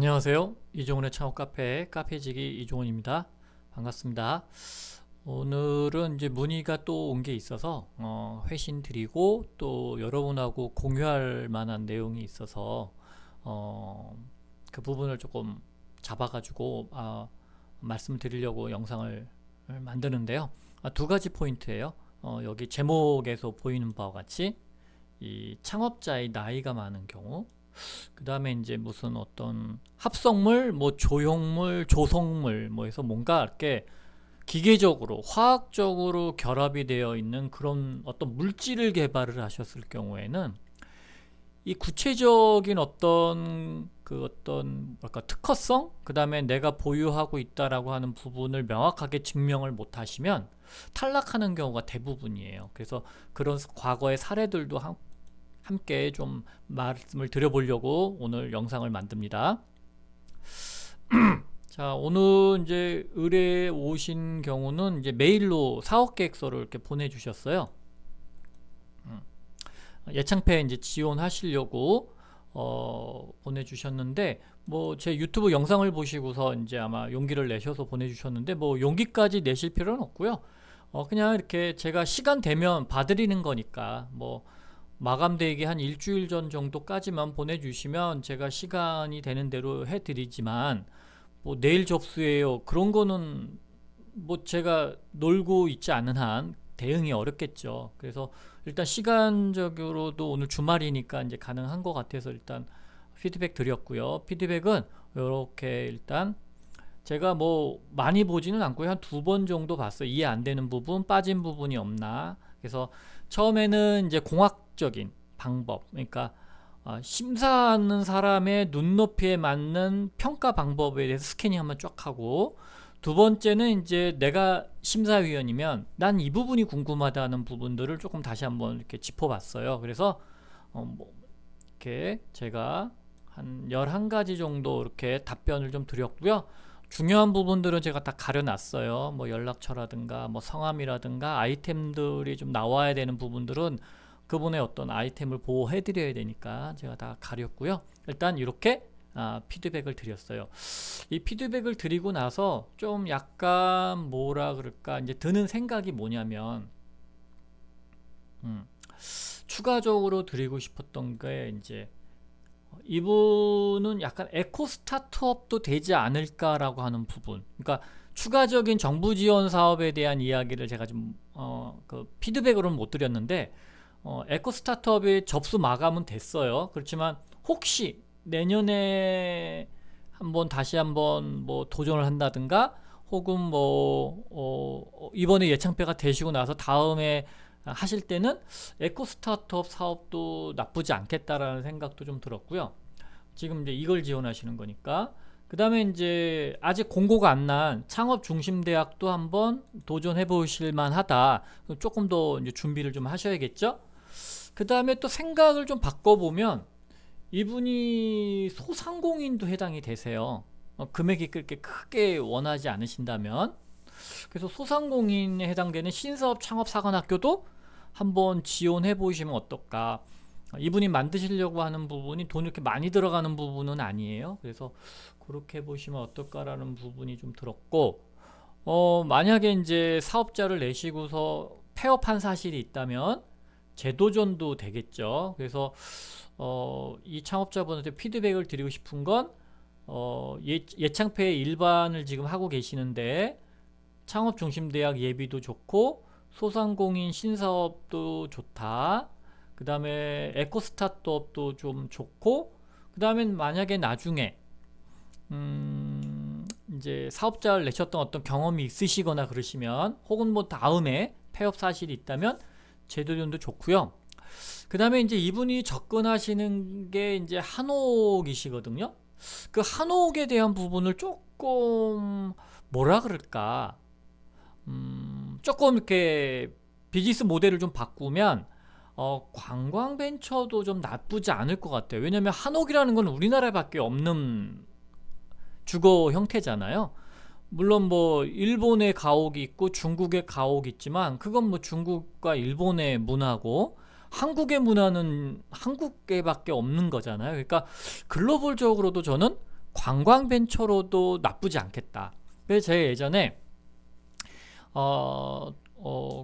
안녕하세요. 이종훈의 창업 카페 카페지기 이종훈입니다. 반갑습니다. 오늘은 이제 문의가 또 온 게 있어서 회신 드리고 또 여러분하고 공유할 만한 내용이 있어서 어, 그 부분을 조금 잡아가지고 말씀을 드리려고 영상을 만드는데요. 두 가지 포인트예요. 여기 제목에서 보이는 바와 같이 이 창업자의 나이가 많은 경우, 그 다음에 이제 무슨 어떤 합성물, 뭐 조형물, 조성물, 뭐 해서 뭔가 이렇게 기계적으로, 화학적으로 결합이 되어 있는 그런 어떤 물질을 개발을 하셨을 경우에는 이 구체적인 어떤 뭐랄까 특허성, 그 다음에 내가 보유하고 있다라고 하는 부분을 명확하게 증명을 못 하시면 탈락하는 경우가 대부분이에요. 그래서 그런 과거의 사례들도 함께 좀 말씀을 드려보려고 오늘 영상을 만듭니다. 자, 오늘 이제 의뢰 오신 경우는 이제 메일로 사업 계획서를 이렇게 보내주셨어요. 예창패 이제 지원하시려고 보내주셨는데, 뭐 제 유튜브 영상을 보시고서 이제 아마 용기를 내셔서 보내주셨는데, 뭐 용기까지 내실 필요는 없고요. 그냥 이렇게 제가 시간 되면 봐드리는 거니까 뭐 마감되기 한 일주일 전 정도까지만 보내주시면 제가 시간이 되는 대로 해드리지만, 뭐 내일 접수해요 그런 거는 뭐 제가 놀고 있지 않은 한 대응이 어렵겠죠. 그래서 일단 시간적으로도 오늘 주말이니까 이제 가능한 것 같아서 일단 피드백 드렸고요. 피드백은 이렇게 일단 제가 뭐 많이 보지는 않고요. 한 두 번 정도 봤어요. 이해 안 되는 부분, 빠진 부분이 없나. 그래서 처음에는 이제 공학적인 방법, 그러니까 심사하는 사람의 눈높이에 맞는 평가 방법에 대해서 스캐닝 한번 쫙 하고, 두 번째는 이제 내가 심사위원이면 난 이 부분이 궁금하다는 부분들을 조금 다시 한번 이렇게 짚어봤어요. 그래서 뭐 이렇게 제가 한 11가지 정도 이렇게 답변을 좀 드렸고요. 중요한 부분들은 제가 다 가려놨어요. 뭐 연락처라든가 뭐 성함이라든가 아이템들이 좀 나와야 되는 부분들은 그분의 어떤 아이템을 보호해 드려야 되니까 제가 다 가렸고요. 일단 이렇게 피드백을 드렸어요. 이 피드백을 드리고 나서 좀 약간 뭐라 그럴까 이제 드는 생각이 뭐냐면, 추가적으로 드리고 싶었던 게 이제 이분은 약간 에코 스타트업도 되지 않을까라고 하는 부분. 그러니까 추가적인 정부 지원 사업에 대한 이야기를 제가 좀 그 피드백으로는 못 드렸는데, 에코 스타트업의 접수 마감은 됐어요. 그렇지만 혹시 내년에 다시 한번 뭐 도전을 한다든가, 혹은 뭐 이번에 예창패가 되시고 나서 다음에 하실 때는 에코 스타트업 사업도 나쁘지 않겠다라는 생각도 좀 들었고요. 지금 이제 이걸 지원하시는 거니까. 그 다음에 이제 아직 공고가 안 난 창업 중심 대학도 한번 도전해 보실 만하다. 조금 더 이제 준비를 좀 하셔야겠죠. 그 다음에 또 생각을 좀 바꿔보면 이분이 소상공인도 해당이 되세요. 금액이 그렇게 크게 원하지 않으신다면. 그래서 소상공인에 해당되는 신사업 창업 사관학교도 한번 지원해 보시면 어떨까. 이분이 만드시려고 하는 부분이 돈 이렇게 많이 들어가는 부분은 아니에요. 그래서 그렇게 보시면 어떨까라는 부분이 좀 들었고, 만약에 이제 사업자를 내시고서 폐업한 사실이 있다면 재도전도 되겠죠. 그래서 이 창업자분한테 피드백을 드리고 싶은 건, 예창패 일반을 지금 하고 계시는데 창업중심대학 예비도 좋고 소상공인 신사업도 좋다. 그 다음에 에코 스타트업도 좀 좋고, 그 다음에 만약에 나중에 이제 사업자를 내셨던 어떤 경험이 있으시거나 그러시면, 혹은 뭐 다음에 폐업 사실이 있다면 재도전도 좋고요. 그 다음에 이제 이분이 접근하시는 게 이제 한옥이시거든요. 그 한옥에 대한 부분을 조금 뭐라 그럴까, 조금 이렇게 비즈니스 모델을 좀 바꾸면 관광 벤처도 좀 나쁘지 않을 것 같아요. 왜냐면 한옥이라는 건 우리나라밖에 없는 주거 형태잖아요. 물론 뭐 일본의 가옥이 있고 중국의 가옥이 있지만, 그건 뭐 중국과 일본의 문화고 한국의 문화는 한국에밖에 없는 거잖아요. 그러니까 글로벌적으로도 저는 관광벤처로도 나쁘지 않겠다. 그래서 제가 예전에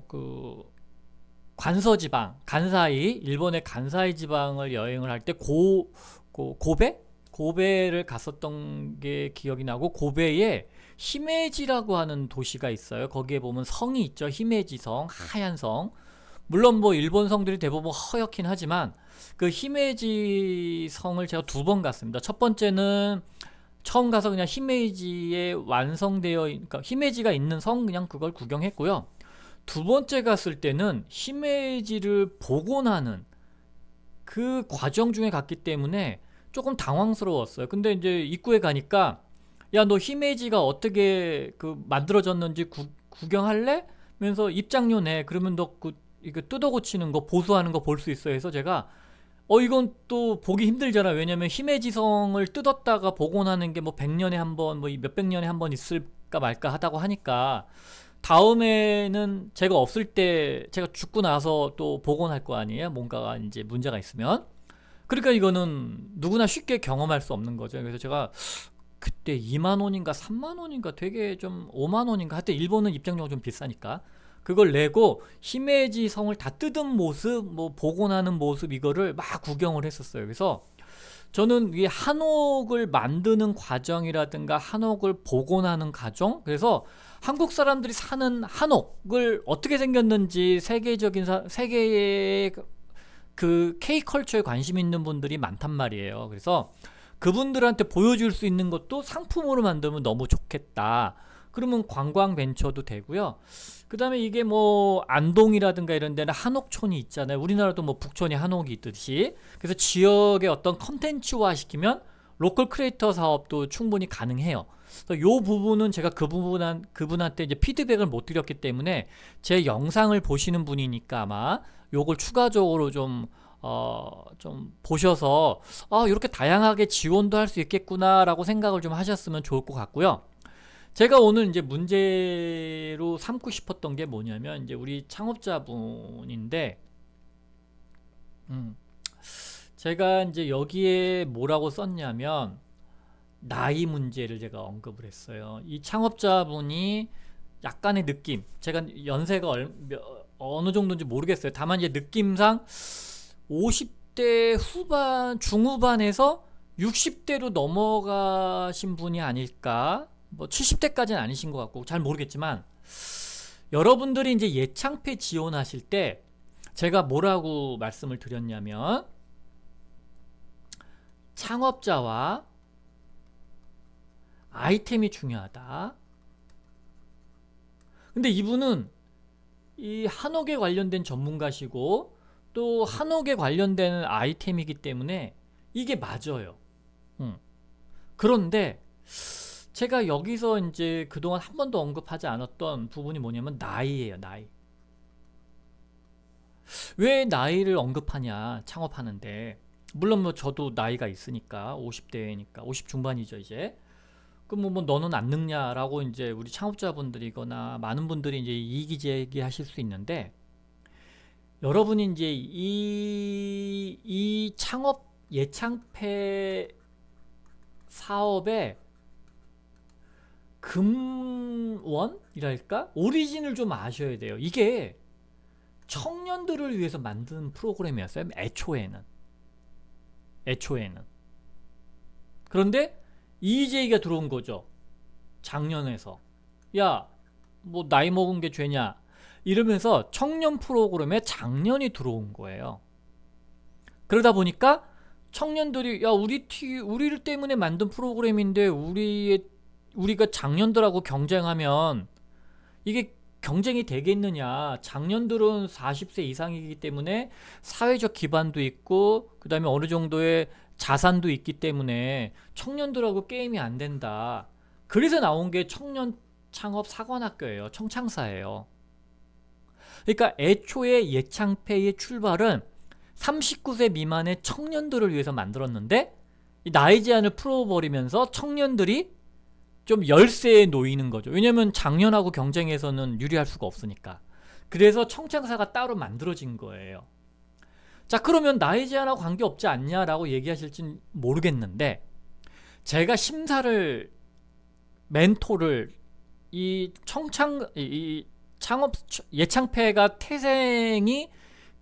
그 관서지방, 간사이, 일본의 간사이 지방을 여행을 할 때 고베를 갔었던 게 기억이 나고, 고베에 히메지라고 하는 도시가 있어요. 거기에 보면 성이 있죠. 히메지 성, 하얀 성. 물론 뭐 일본 성들이 대부분 허옇긴 하지만 그 히메지 성을 제가 2번 갔습니다. 첫 번째는 처음 가서 그냥 히메지에 그러니까 히메지가 있는 성 그냥 그걸 구경했고요. 2번째 갔을 때는 히메지를 복원하는 그 과정 중에 갔기 때문에 조금 당황스러웠어요. 근데 이제 입구에 가니까 야, 너 히메지가 어떻게 그 만들어졌는지 구경할래? 면서 입장료 내. 그러면 너 이거 뜯어 고치는 거, 보수하는 거 볼 수 있어 해서 제가 이건 또 보기 힘들잖아. 왜냐면 히메지성을 뜯었다가 복원하는 게 뭐 100년에 한 번, 뭐 몇백 년에 한 번 있을까 말까 하다고 하니까 다음에는 제가 없을 때, 제가 죽고 나서 또 복원할 거 아니에요. 뭔가가 이제 문제가 있으면. 그러니까 이거는 누구나 쉽게 경험할 수 없는 거죠. 그래서 제가 그때 2만 원인가 3만 원인가 되게 좀 5만 원인가 하여튼 일본은 입장료가 좀 비싸니까 그걸 내고 히메지 성을 다 뜯은 모습, 뭐 복원하는 모습, 이거를 막 구경을 했었어요. 그래서 저는 이 한옥을 만드는 과정이라든가 한옥을 복원하는 과정, 그래서 한국 사람들이 사는 한옥을 어떻게 생겼는지 세계의 그 K컬처에 관심 있는 분들이 많단 말이에요. 그래서 그분들한테 보여줄 수 있는 것도 상품으로 만들면 너무 좋겠다. 그러면 관광 벤처도 되고요. 그 다음에 이게 뭐 안동이라든가 이런 데는 한옥촌이 있잖아요. 우리나라도 뭐 북촌이 한옥이 있듯이. 그래서 지역의 어떤 컨텐츠화 시키면 로컬 크리에이터 사업도 충분히 가능해요. 그래서 요 부분은 제가 그분한테 이제 피드백을 못 드렸기 때문에 제 영상을 보시는 분이니까 아마 요걸 추가적으로 좀 보셔서 이렇게 다양하게 지원도 할 수 있겠구나 라고 생각을 좀 하셨으면 좋을 것 같고요. 제가 오늘 이제 문제로 삼고 싶었던 게 뭐냐면, 이제 우리 창업자분인데, 제가 이제 여기에 뭐라고 썼냐면, 나이 문제를 제가 언급을 했어요. 이 창업자분이 약간의 느낌, 제가 연세가 어느 정도인지 모르겠어요. 다만 이제 느낌상 50대 후반, 중후반에서 60대로 넘어가신 분이 아닐까? 뭐 70대까지는 아니신 것 같고 잘 모르겠지만, 여러분들이 이제 예창패 지원하실 때 제가 뭐라고 말씀을 드렸냐면, 창업자와 아이템이 중요하다. 근데 이분은 이 한옥에 관련된 전문가시고 또 한옥에 관련된 아이템이기 때문에 이게 맞아요. 그런데 제가 여기서 이제 그동안 한 번도 언급하지 않았던 부분이 뭐냐면 나이예요. 나이. 왜 나이를 언급하냐, 창업하는데. 물론 뭐 저도 나이가 있으니까 50대니까 50 중반이죠 이제. 그럼 뭐 너는 안 늙냐라고 이제 우리 창업자분들이거나 많은 분들이 이제 이의 제기하실 수 있는데, 여러분이 이제 이 창업 예창패 사업의 근원이랄까? 오리진을 좀 아셔야 돼요. 이게 청년들을 위해서 만든 프로그램이었어요. 애초에는. 그런데 EJ가 들어온 거죠. 작년에서. 야, 뭐 나이 먹은 게 죄냐? 이러면서 청년 프로그램에 작년이 들어온 거예요. 그러다 보니까 청년들이 야, 우리를 때문에 만든 프로그램인데 우리가 작년들하고 경쟁하면 이게 경쟁이 되겠느냐. 작년들은 40세 이상이기 때문에 사회적 기반도 있고 그 다음에 어느 정도의 자산도 있기 때문에 청년들하고 게임이 안 된다. 그래서 나온 게 청년 창업 사관학교예요. 청창사예요. 그러니까 애초에 예창패의 출발은 39세 미만의 청년들을 위해서 만들었는데, 이 나이 제한을 풀어버리면서 청년들이 좀 열세에 놓이는 거죠. 왜냐면 작년하고 경쟁해서는 유리할 수가 없으니까. 그래서 청창사가 따로 만들어진 거예요. 자, 그러면 나이 제한하고 관계없지 않냐라고 얘기하실진 모르겠는데, 제가 심사를 멘토를 이 창업 예창패가 태생이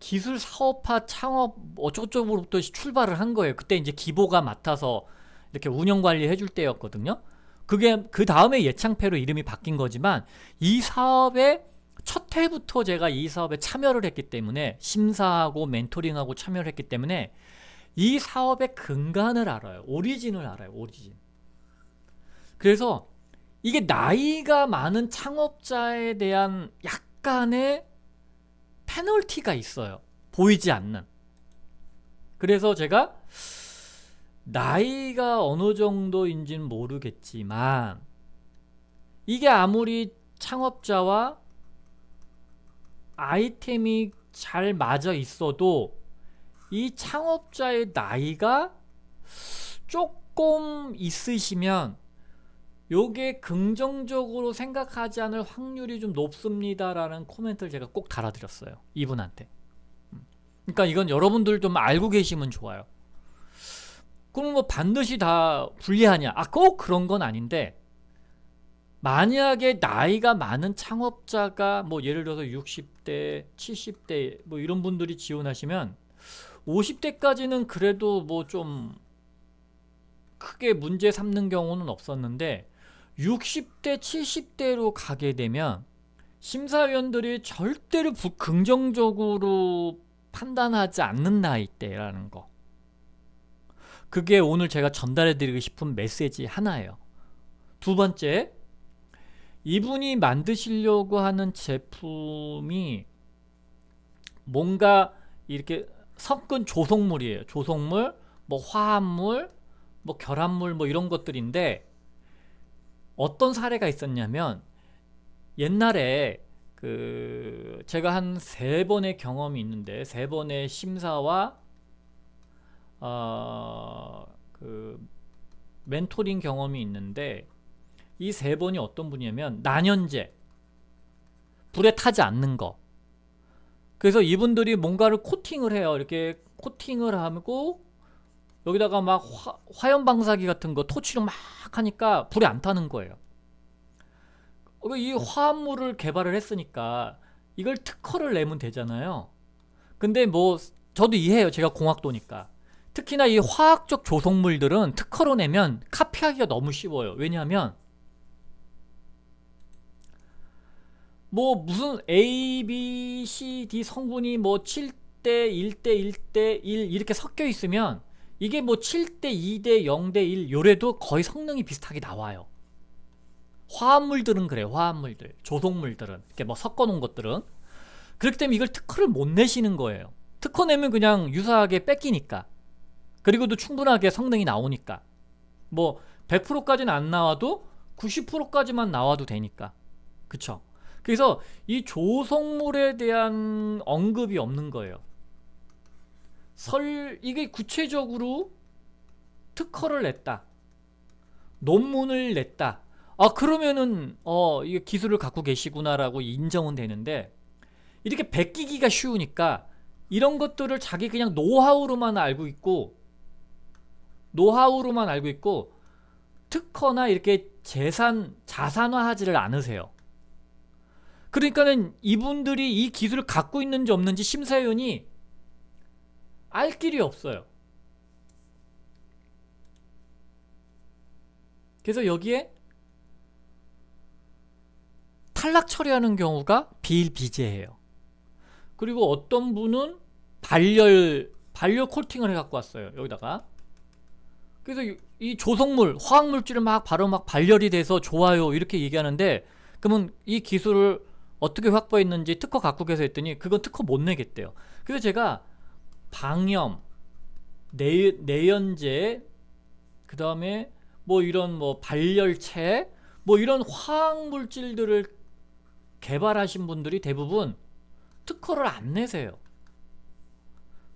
기술 사업화 창업 어쩌고저쩌고부터 출발을 한 거예요. 그때 이제 기보가 맡아서 이렇게 운영 관리 해줄 때였거든요. 그게 그 다음에 예창패로 이름이 바뀐 거지만 이 사업의 첫 해부터 제가 이 사업에 참여를 했기 때문에 심사하고 멘토링하고 참여를 했기 때문에 이 사업의 근간을 알아요. 오리진을 알아요. 오리진. 그래서 이게 나이가 많은 창업자에 대한 약간의 페널티가 있어요. 보이지 않는. 그래서 제가 나이가 어느 정도인지는 모르겠지만 이게 아무리 창업자와 아이템이 잘 맞아 있어도 이 창업자의 나이가 조금 있으시면 요게 긍정적으로 생각하지 않을 확률이 좀 높습니다라는 코멘트를 제가 꼭 달아드렸어요. 이분한테. 그러니까 이건 여러분들 좀 알고 계시면 좋아요. 그럼 뭐 반드시 다 불리하냐? 꼭 그런 건 아닌데 만약에 나이가 많은 창업자가 뭐 예를 들어서 60대, 70대 뭐 이런 분들이 지원하시면 50대까지는 그래도 뭐 좀 크게 문제 삼는 경우는 없었는데 60대, 70대로 가게 되면 심사위원들이 절대로 긍정적으로 판단하지 않는 나이대라는 거. 그게 오늘 제가 전달해드리고 싶은 메시지 하나예요. 두 번째, 이분이 만드시려고 하는 제품이 뭔가 이렇게 섞은 조성물이에요. 조성물, 뭐 화합물, 뭐 결합물 뭐 이런 것들인데 어떤 사례가 있었냐면 옛날에 제가 한 3번의 경험이 있는데 3번의 심사와 멘토링 경험이 있는데 이 3번이 어떤 분이냐면 난연제 불에 타지 않는 거. 그래서 이분들이 뭔가를 코팅을 해요. 이렇게 코팅을 하고 여기다가 막 화염 방사기 같은 거 토치로 막 하니까 불이 안 타는 거예요. 이 화합물을 개발을 했으니까 이걸 특허를 내면 되잖아요. 근데 뭐 저도 이해해요. 제가 공학도니까. 특히나 이 화학적 조성물들은 특허로 내면 카피하기가 너무 쉬워요. 왜냐하면 뭐 무슨 A, B, C, D 성분이 뭐 7대 1대 1대 1 이렇게 섞여 있으면 이게 뭐 7대 2대 0대 1 요래도 거의 성능이 비슷하게 나와요. 화합물들은 그래요. 화합물들, 조성물들은 이렇게 뭐 섞어 놓은 것들은. 그렇기 때문에 이걸 특허를 못 내시는 거예요. 특허 내면 그냥 유사하게 뺏기니까. 그리고도 충분하게 성능이 나오니까. 뭐 100%까지는 안 나와도 90%까지만 나와도 되니까. 그쵸? 그래서 이 조성물에 대한 언급이 없는 거예요. 이게 구체적으로 특허를 냈다, 논문을 냈다, 그러면은 이게 기술을 갖고 계시구나라고 인정은 되는데 이렇게 베끼기가 쉬우니까 이런 것들을 자기 그냥 노하우로만 알고 있고 특허나 이렇게 자산화하지를 않으세요. 그러니까는 이분들이 이 기술을 갖고 있는지 없는지 심사위원이 알 길이 없어요. 그래서 여기에 탈락 처리하는 경우가 비일비재해요. 그리고 어떤 분은 발열 코팅을 해 갖고 왔어요. 여기다가. 그래서 이 조성물, 화학물질을 바로 발열이 돼서 좋아요 이렇게 얘기하는데 그러면 이 기술을 어떻게 확보했는지 특허 갖고 계세요 했더니 그건 특허 못 내겠대요. 그래서 제가 방염, 내연제, 그 다음에 뭐 이런 뭐 발열체, 뭐 이런 화학물질들을 개발하신 분들이 대부분 특허를 안 내세요.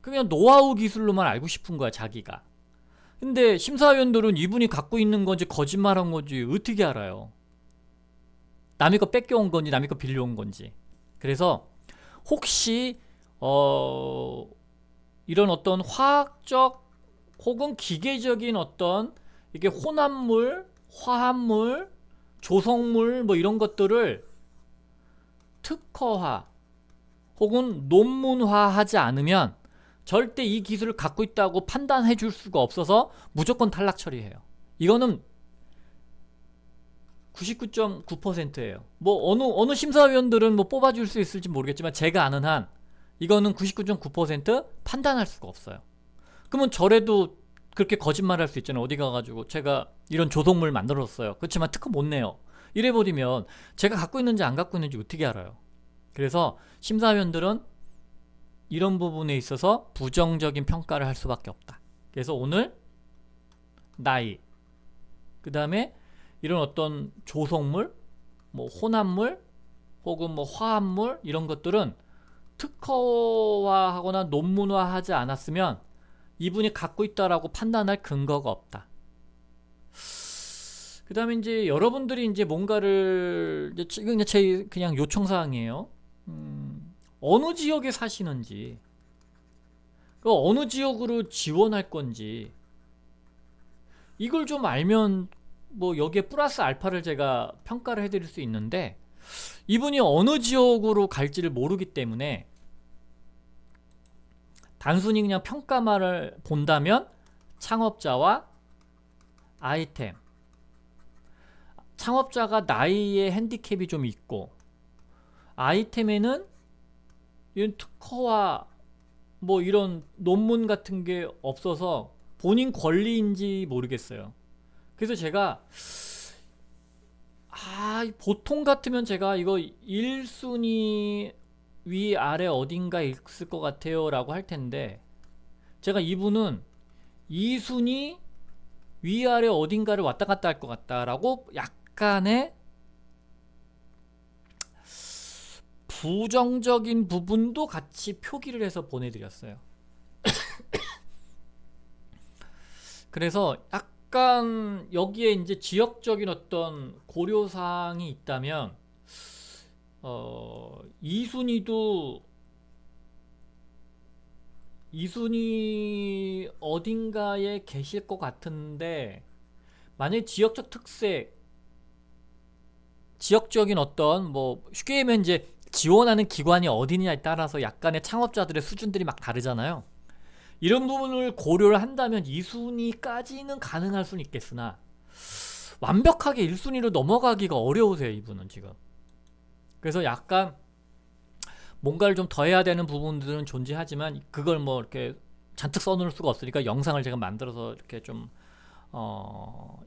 그냥 노하우 기술로만 알고 싶은 거야, 자기가. 근데 심사위원들은 이분이 갖고 있는 건지 거짓말한 건지 어떻게 알아요? 남의 거 뺏겨온 건지 남의 거 빌려온 건지. 그래서 혹시 이런 어떤 화학적 혹은 기계적인 어떤 이게 혼합물, 화합물, 조성물 뭐 이런 것들을 특허화 혹은 논문화하지 않으면 절대 이 기술을 갖고 있다고 판단해 줄 수가 없어서 무조건 탈락 처리해요. 이거는 99.9%예요. 뭐 어느 심사위원들은 뭐 뽑아줄 수 있을지 모르겠지만 제가 아는 한 이거는 99.9% 판단할 수가 없어요. 그러면 저래도 그렇게 거짓말할 수 있잖아요. 어디 가가지고 제가 이런 조성물 만들었어요. 그렇지만 특허 못 내요. 이래버리면 제가 갖고 있는지 안 갖고 있는지 어떻게 알아요? 그래서 심사위원들은 이런 부분에 있어서 부정적인 평가를 할 수밖에 없다. 그래서 오늘 나이, 그 다음에 이런 어떤 조성물, 뭐 혼합물, 혹은 뭐 화합물 이런 것들은 특허화하거나 논문화하지 않았으면 이분이 갖고 있다라고 판단할 근거가 없다. 그 다음에 이제 여러분들이 이제 뭔가를 이건 제 그냥 요청사항이에요. 어느 지역에 사시는지, 그 어느 지역으로 지원할 건지 이걸 좀 알면 뭐 여기에 플러스 알파를 제가 평가를 해드릴 수 있는데 이분이 어느 지역으로 갈지를 모르기 때문에 단순히 그냥 평가만을 본다면 창업자와 아이템, 창업자가 나이에 핸디캡이 좀 있고 아이템에는 이런 특허와 뭐 이런 논문 같은 게 없어서 본인 권리인지 모르겠어요. 그래서 제가 보통 같으면 제가 이거 1순위 위 아래 어딘가 있을 것 같아요 라고 할 텐데 제가 이분은 2순위 위아래 어딘가를 왔다 갔다 할 것 같다라고 약간의 부정적인 부분도 같이 표기를 해서 보내드렸어요. 그래서 약간 여기에 이제 지역적인 어떤 고려사항이 있다면 2순위 어딘가에 계실 것 같은데 만약에 지역적 특색, 지역적인 어떤 뭐 쉽게 얘기하면 이제 지원하는 기관이 어디냐에 따라서 약간의 창업자들의 수준들이 막 다르잖아요. 이런 부분을 고려를 한다면 2순위까지는 가능할 수는 있겠으나 완벽하게 1순위로 넘어가기가 어려우세요 이분은 지금. 그래서 약간 뭔가를 좀 더 해야 되는 부분들은 존재하지만 그걸 뭐 이렇게 잔뜩 써놓을 수가 없으니까 영상을 제가 만들어서 이렇게 좀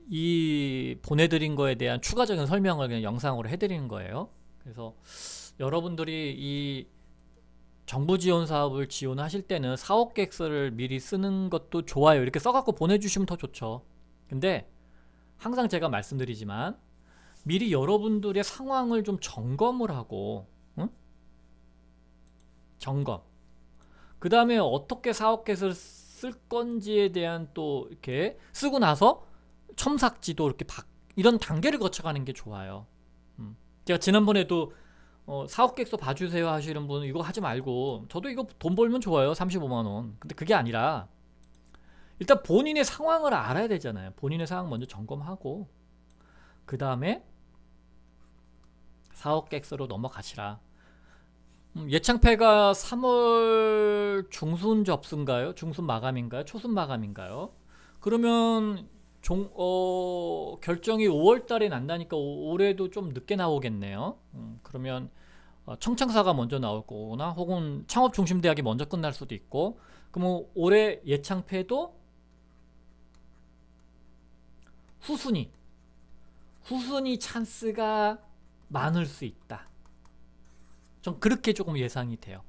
이 보내드린 거에 대한 추가적인 설명을 그냥 영상으로 해드리는 거예요. 그래서 여러분들이 이 정부 지원 사업을 지원하실 때는 사업 계획서를 미리 쓰는 것도 좋아요. 이렇게 써갖고 보내주시면 더 좋죠. 근데 항상 제가 말씀드리지만 미리 여러분들의 상황을 좀 점검을 하고 점검, 그 다음에 어떻게 사업 계획서를 쓸 건지에 대한 또 이렇게 쓰고 나서 첨삭지도 이렇게 이런 단계를 거쳐가는 게 좋아요. 제가 지난번에도 사업 계획서 봐주세요 하시는 분 이거 하지 말고 저도 이거 돈 벌면 좋아요 35만원. 근데 그게 아니라 일단 본인의 상황을 알아야 되잖아요. 본인의 상황 먼저 점검하고 그 다음에 사업 계획서로 넘어가시라. 예창패가 3월 중순 접수인가요? 중순 마감인가요? 초순 마감인가요? 그러면 결정이 5월달에 난다니까 올해도 좀 늦게 나오겠네요. 그러면 청창사가 먼저 나올 거거나 혹은 창업중심대학이 먼저 끝날 수도 있고 그럼 올해 예창패도 후순위 찬스가 많을 수 있다. 전 그렇게 조금 예상이 돼요.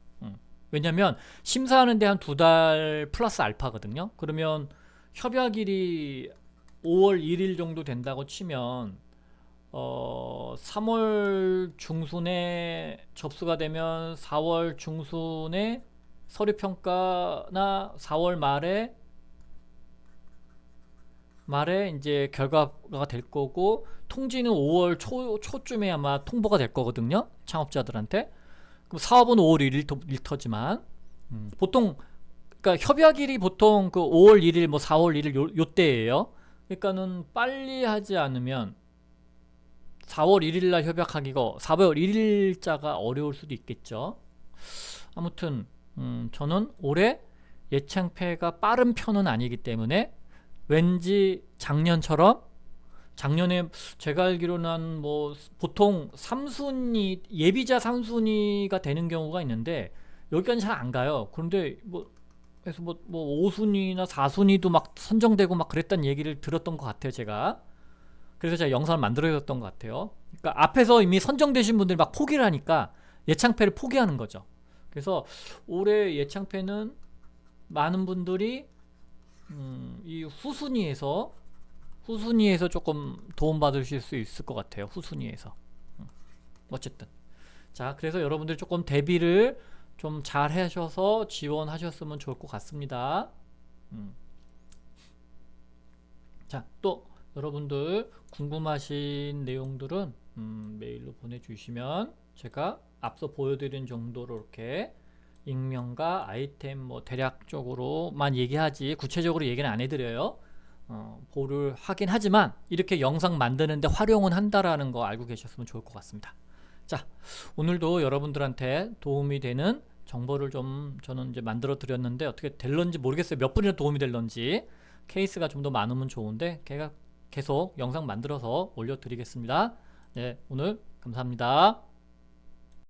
왜냐면 심사하는데 한 2달 플러스 알파거든요. 그러면 협약일이 5월 1일 정도 된다고 치면 3월 중순에 접수가 되면 4월 중순에 서류평가나 4월 말에 이제 결과가 될 거고 통지는 5월 초쯤에 아마 통보가 될 거거든요. 창업자들한테. 그럼 사업은 5월 1일터지만 보통 그러니까 협약일이 보통 그 5월 1일 뭐 4월 1일 요때예요. 그러니까는 빨리 하지 않으면 4월 1일 날 협약하기가 4월 1일자가 어려울 수도 있겠죠. 아무튼 저는 올해 예창패가 빠른 편은 아니기 때문에 왠지 작년처럼, 작년에 제가 알기로는 뭐 보통 3순위, 예비자 3순위가 되는 경우가 있는데 여기까지 잘 안 가요. 그런데 뭐 그래서 뭐 5순위나 4순위도 막 선정되고 막 그랬다는 얘기를 들었던 것 같아요, 제가. 그래서 제가 영상을 만들어줬던 것 같아요. 그러니까 앞에서 이미 선정되신 분들이 막 포기를 하니까 예창패를 포기하는 거죠. 그래서 올해 예창패는 많은 분들이 이 후순위에서 조금 도움받으실 수 있을 것 같아요. 후순위에서. 어쨌든 자, 그래서 여러분들 조금 대비를 좀 잘 하셔서 지원하셨으면 좋을 것 같습니다. 자, 또 여러분들 궁금하신 내용들은 메일로 보내주시면 제가 앞서 보여드린 정도로 이렇게 익명과 아이템 뭐 대략적으로만 얘기하지 구체적으로 얘기는 안 해드려요. 보를 하긴 하지만 이렇게 영상 만드는데 활용은 한다라는 거 알고 계셨으면 좋을 것 같습니다. 자, 오늘도 여러분들한테 도움이 되는 정보를 좀 저는 이제 만들어 드렸는데 어떻게 될런지 모르겠어요. 몇 분이나 도움이 될런지. 케이스가 좀 더 많으면 좋은데 제가 계속 영상 만들어서 올려드리겠습니다. 네, 오늘 감사합니다.